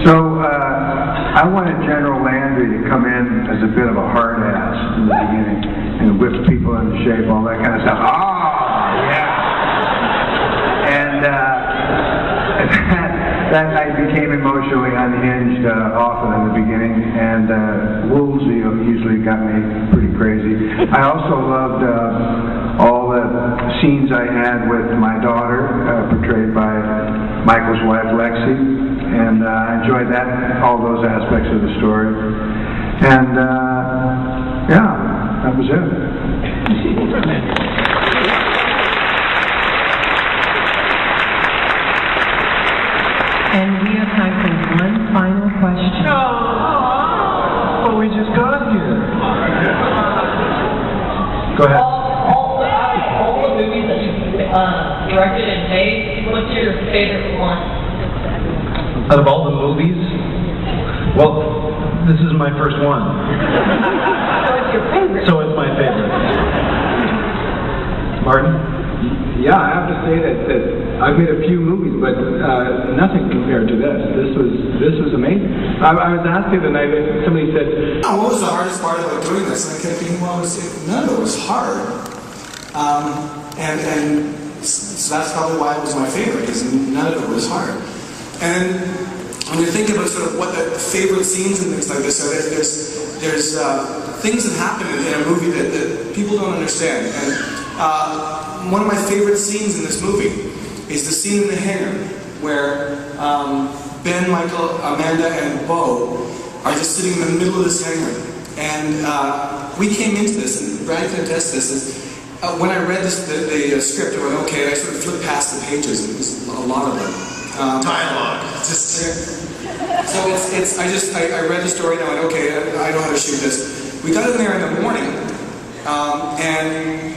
So, I wanted General Landry to come in as a bit of a hard ass in the beginning and whip people into shape, all that kind of stuff. Oh, yeah! And that night became emotionally unhinged often in the beginning, and Woolsey usually got me pretty crazy. I also loved all the scenes I had with my daughter, portrayed by Michael's wife, Lexi. And I enjoyed that, all those aspects of the story. And, yeah, that was it. And we have time for one final question. Oh, we just got here. Go ahead. All the movies that you've directed and made, what's your favorite one? Out of all the movies? Well, this is my first one. So it's your favorite? So it's my favorite. Martin? Yeah, I have to say that I've made a few movies, but nothing compared to this. This was amazing. I was asked the other night, somebody said, "Oh, what was the hardest part about doing this?" And I kept thinking, well, none of it was hard. And so that's probably why it was my favorite, because none of it was hard. And when you think about sort of what the favorite scenes and things like this are, there's things that happen in a movie that people don't understand. And one of my favorite scenes in this movie is the scene in the hangar where Ben, Michael, Amanda, and Bo are just sitting in the middle of this hangar. And we came into this, and Brad can attest this, when I read the script, I went, okay, and I sort of flipped past the pages, and it was a lot of them. Dialogue. So I read the story and I went, okay, I know how to shoot this. We got in there in the morning, and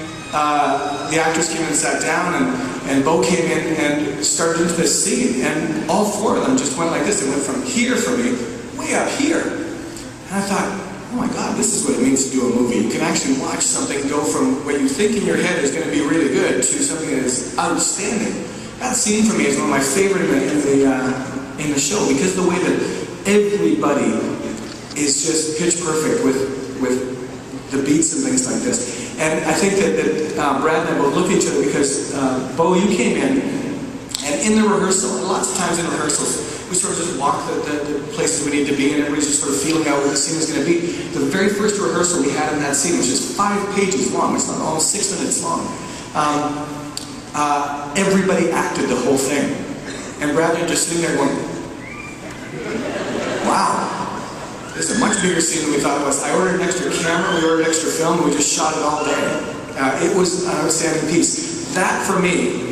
the actors came in and sat down, and Bo came in and started into this scene, and all four of them just went like this. They went from here for me, way up here. And I thought, oh my God, this is what it means to do a movie. You can actually watch something go from what you think in your head is going to be really good to something that is outstanding. That scene for me is one of my favorite in the show, because the way that everybody is just pitch perfect with the beats and things like this. And I think that Brad and I both look at each other because, Bo, you came in, and in the rehearsal, and lots of times in rehearsals, we sort of just walk the places we need to be, and everybody's just sort of feeling out what the scene is going to be. The very first rehearsal we had in that scene was just 5 pages long. It's not almost 6 minutes long. Everybody acted the whole thing. And Brad and I just sitting there going, wow, this is a much bigger scene than we thought it was. I ordered an extra camera, we ordered extra film, and we just shot it all day. It was an outstanding piece. That, for me,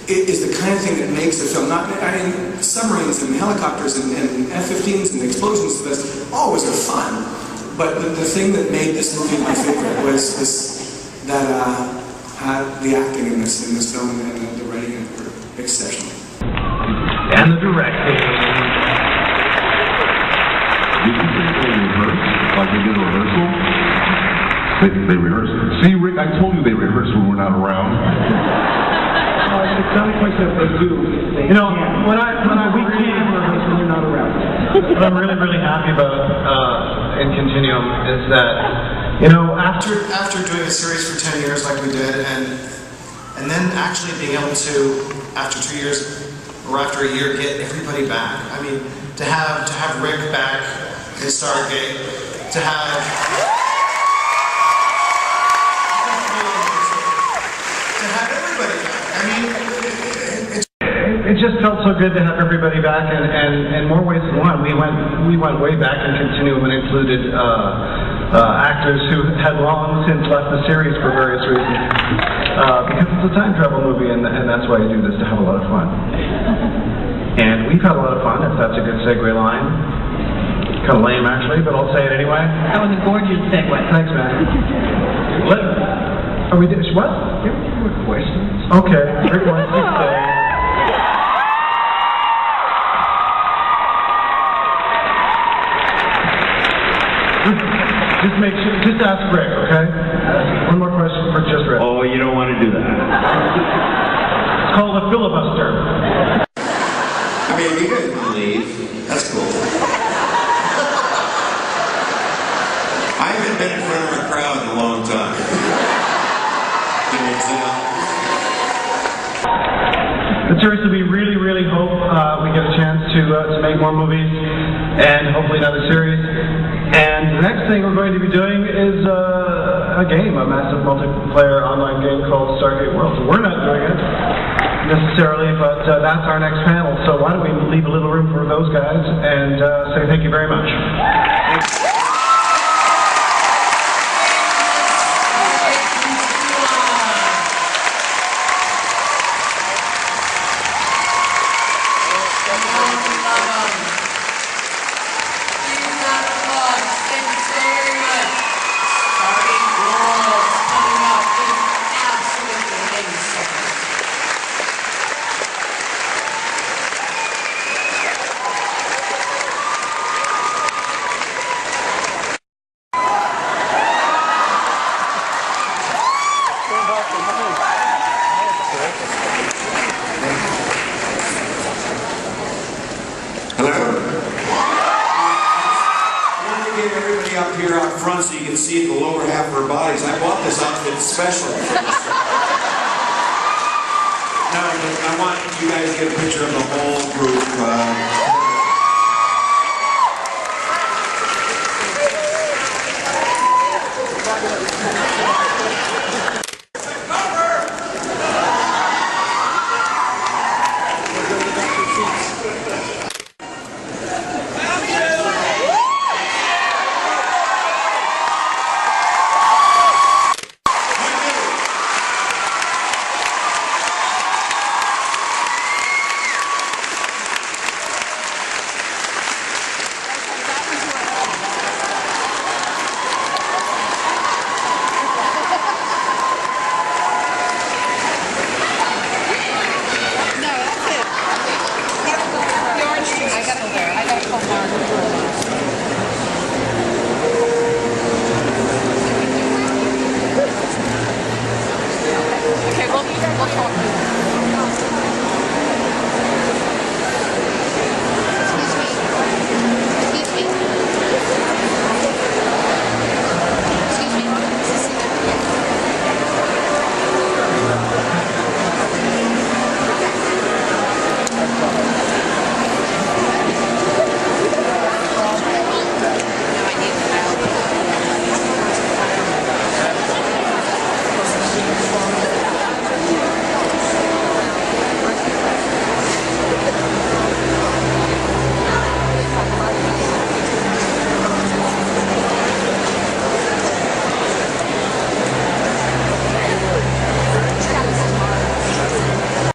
is the kind of thing that makes a film. Submarines and helicopters and F-15s and explosions, always are fun. But the thing that made this movie my favorite was the acting in this film, and the writing were exceptional. And the directing. Did you think they rehearsed? Like they did a rehearsal? They rehearsed. See, Rick, I told you they rehearsed when we're not around. It's not a question of they do. You know, when we came, when you're not around. what I'm really, really happy about in Continuum is that, you know, after doing a series for 10 years like we did, and then actually being able to, after 2 years or after a year, get everybody back. I mean, to have Rick back in Stargate, to have everybody back. I mean, it just felt so good to have everybody back, and in more ways than one. We went way back in Continuum and included actors who had long since left the series for various reasons. Because it's a time travel movie, and that's why I do this, to have a lot of fun. And we've had a lot of fun, if that's a good segue line. Kind of lame, actually, but I'll say it anyway. That was a gorgeous segue. Thanks, man. Are we doing what? You have questions? Okay, Rick wants to say. Just ask Rick, okay? One more question for just Rick. Oh, you don't want to do that. It's called a filibuster. I mean, you didn't leave. That's That's cool. I haven't been in front of a crowd in a long time. Can you tell? But seriously, we really, really hope we get a chance to make more movies and hopefully another series. And the next thing we're going to be doing is a game, a massive multiplayer online game called Stargate World. So we're not doing it necessarily, but that's our next panel. So why don't we leave a little room for those guys and say thank you very much. Up here out front so you can see the lower half of our bodies. I bought this outfit specially for this. No, I want you guys to get a picture of the whole group. I got a call